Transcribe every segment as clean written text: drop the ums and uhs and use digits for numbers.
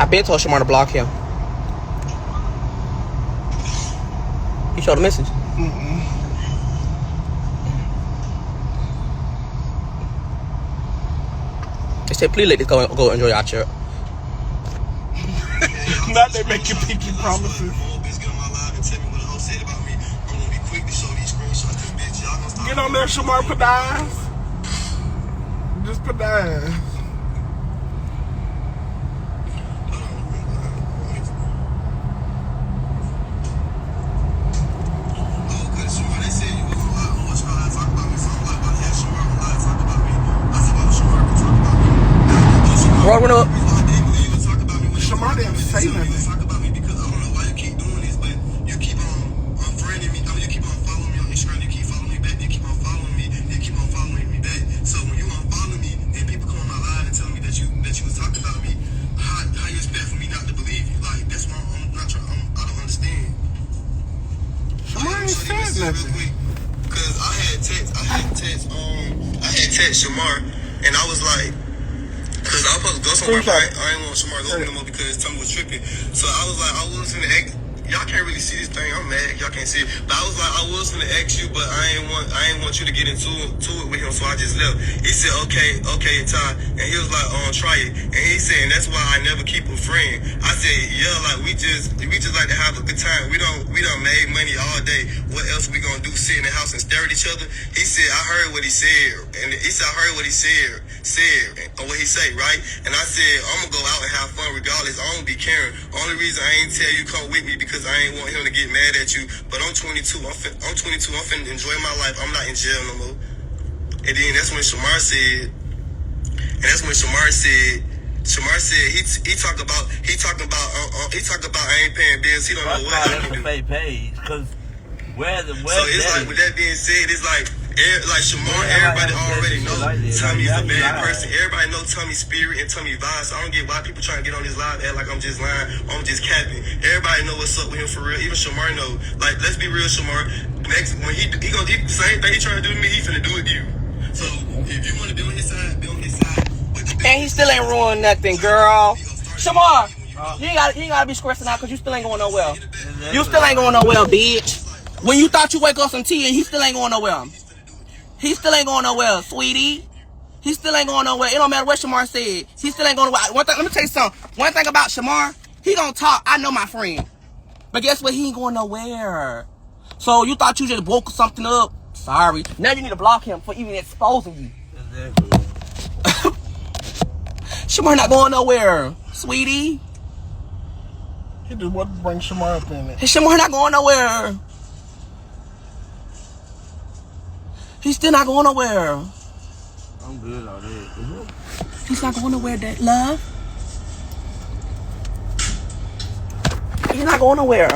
I been told Shamar to block him. You showed a message? They said, please let this go enjoy your trip. Now they make you pinky promises. Get on there, Shamar, put the eyes. Just put the eyes. What up? Shamar didn't say nothing. Because I had text Shamar, and I was like, because I was supposed to go somewhere, but I didn't want Shamar to go no more because Tommy was tripping. So I was like, I was gonna ask, y'all can't really see this thing. I'm mad, y'all can't see it. But I was like, I was gonna ask you, but I ain't want you to get into it with him, so I just left. He said, okay, Ty, and he was like, try it. And he said, and that's why I never keep a friend. I said, yeah, like we just like to have a good time. We done made money all day. What else we gonna do? Sit in the house and stare at each other? He said, I heard what he said, and he said, I heard what he said, or what he say, right? And I said, I'm gonna go out and have fun regardless. I don't be caring. Only reason I ain't tell you come with me because I ain't want him to get mad at you. But I'm 22. I'm finna enjoy my life. I'm not in jail no more. And then that's when Shamar said, he talk about I ain't paying bills. He don't know what I can do. Fake page, cause where so it's like, with that being said, it's like Shamar, everybody already know Tommy's a bad person. Everybody know Tommy's spirit and Tommy's vibes. So I don't get why people trying to get on this live act like I'm just lying or I'm just capping. Everybody know what's up with him for real. Even Shamar know. Like, let's be real, Shamar. Next, when he gonna do the same thing he trying to do to me, he finna do it to you. So if you want to be on his side, be on his side. And he still ain't ruined nothing, girl. Shamar, you ain't gotta be stressing out because you still ain't going nowhere. You still ain't going nowhere, bitch. When you thought you wake up some tea and he still ain't going nowhere. He still ain't going nowhere, sweetie. He still ain't going nowhere. It don't matter what Shamar said. He still ain't going nowhere. One thing, let me tell you something. One thing about Shamar, he gonna talk. I know my friend. But guess what? He ain't going nowhere. So you thought you just woke something up. Sorry. Now you need to block him for even exposing you. Exactly. Shamar not going nowhere, sweetie. He just wanted to bring Shamar up in it. Shamar not going nowhere. He's still not going nowhere. I'm good on that. He's not going nowhere, that love. He's not going nowhere.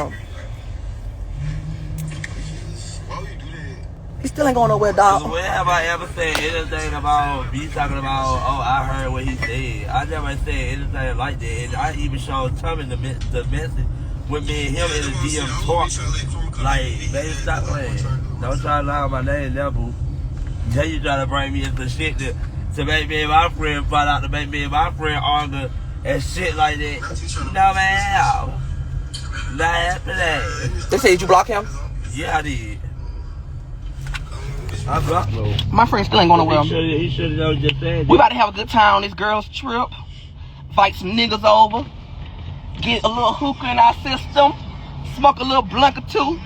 Why would you do that? He still ain't going nowhere, dog. When have I ever said anything about me talking about, oh, I heard what he said? I never said anything like that. And I even showed Tommy the message with me and him in the DM talk. Like, baby, stop playing. Don't try to lie on my name now, boo. Now you try to bring me into shit to make me and my friend find out, to make me and my friend argue and shit like that. No, man, no. Not happening. They said, did you block him? Yeah, I did. I blocked him. My friend still ain't going nowhere. He should have just said that. We about to have a good time on this girl's trip. Fight some niggas over. Get a little hookah in our system. Smoke a little blunt or two.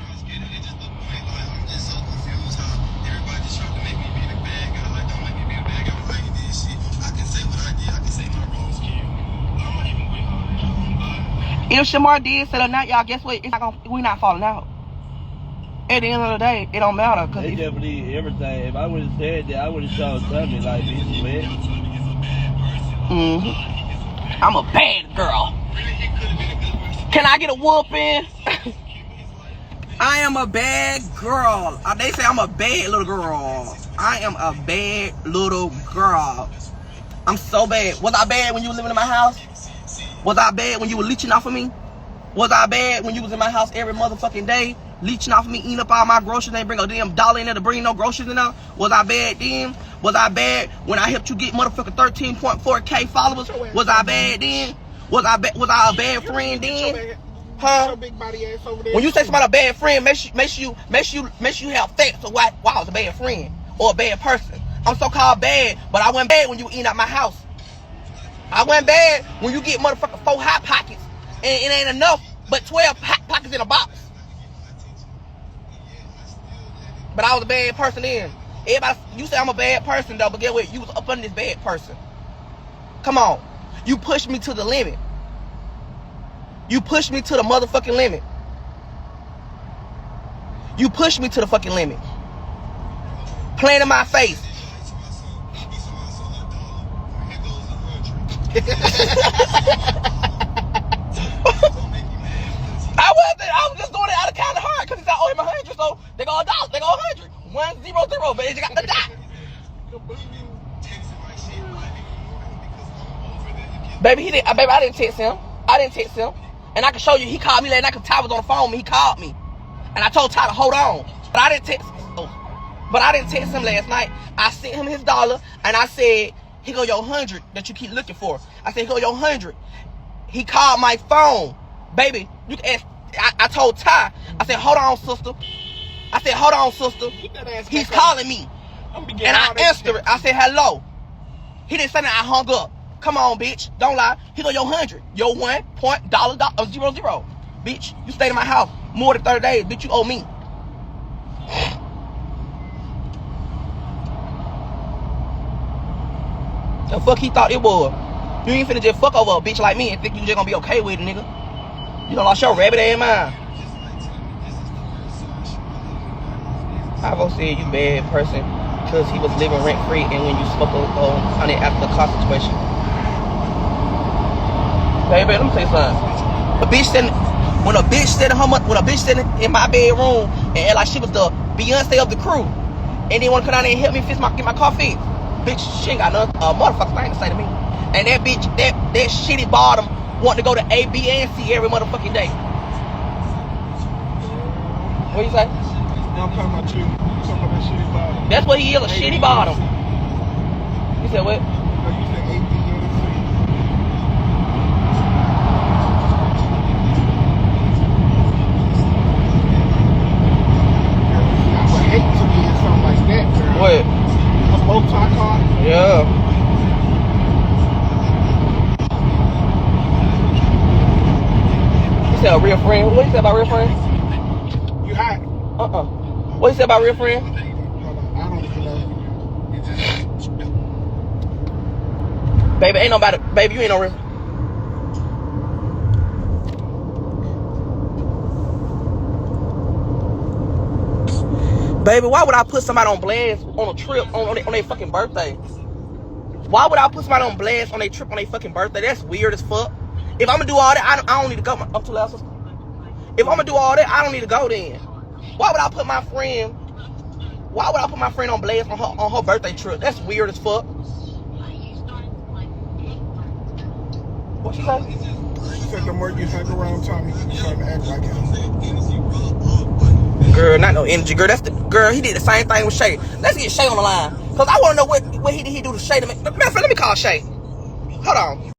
If Shamar did settle not, y'all, guess what? It's not gonna, we not falling out. At the end of the day, it don't matter. Cause they definitely everything. If I would have said that, I would have showed Tommy like this, man. I'm a bad girl. Can I get a whooping? I am a bad girl. They say I'm a bad little girl. I am a bad little girl. I'm so bad. Was I bad when you were living in my house? Was I bad when you were leeching off of me? Was I bad when you was in my house every motherfucking day, leeching off of me, eating up all my groceries, ain't bring a damn dollar in there to bring no groceries in there? Was I bad then? Was I bad when I helped you get motherfucking 13.4K followers? Was I bad then? Was I a bad friend then? Huh? Your big body ass over there. When you say somebody a bad friend, make sure you have facts of why I was a bad friend or a bad person. I'm so called bad, but I wasn't bad when you eat out my house. I wasn't bad when you get motherfucking 4 hot pockets and it ain't enough but 12 hot pockets in a box. But I was a bad person then. Everybody, you say I'm a bad person though, but get what? You was up under this bad person. Come on. You pushed me to the limit. You pushed me to the motherfucking limit. You pushed me to the fucking limit. Playing in my face. I was just doing it out of kind of heart because I owe him 100, so they go $1, they go 100. 100, but you got the dot. Baby, I didn't text him. And I can show you, he called me last night because Ty was on the phone. He called me. And I told Ty to hold on. But I didn't text him last night. I sent him his $1 and I said, here go your 100 that you keep looking for. I said, here go your 100. He called my phone. Baby, you can ask. I told Ty, I said, hold on, sister. He's calling me. And I answered it. I said, hello. He didn't say that. I hung up. Come on, bitch. Don't lie. Here go your 100. Your 1.00. Bitch, you stayed in my house more than 30 days. Bitch, you owe me. The fuck he thought it was? You ain't finna just fuck over a bitch like me and think you just gonna be okay with it, nigga. You done lost your rabbit ass mind. Alvo said you bad person because he was living rent free and when you smoke on it after the car situation. Baby, let me tell you something. When a bitch sitting in my bedroom and like she was the Beyonce of the crew and then wanna come down there and help me get my car fixed. Bitch, she ain't got nothing motherfucking thing to say to me. And that bitch, that shitty bottom want to go to A, B, and C every motherfucking day. What you say? I'm talking about you. You talking about that shitty bottom. That's what he is, a shitty bottom. You said what? No, you said A, B, and C. I would hate to be in something like that, girl. What? A bow-tie car? Yeah. You said a real friend? What you said about real friend? You hot? What you said about real friend? Hold on, I don't even know. Baby, ain't nobody. Baby, you ain't no real. Baby, why would I put somebody on blast on a trip on their fucking birthday? Why would I put somebody on blast on their trip on their fucking birthday? That's weird as fuck. If I'm gonna do all that, I don't need to go. I'm too loud, sister. If I'm gonna do all that, I don't need to go then. Why would I put my friend on blast on her birthday trip? That's weird as fuck. What she say? She said the more you hang around Tommy, you start to act like him. Girl, not no energy. Girl, that's the girl. He did the same thing with Shay. Let's get Shay on the line. Cause I wanna know what he did he do to Shay to me. Matter of fact, let me call Shay. Hold on.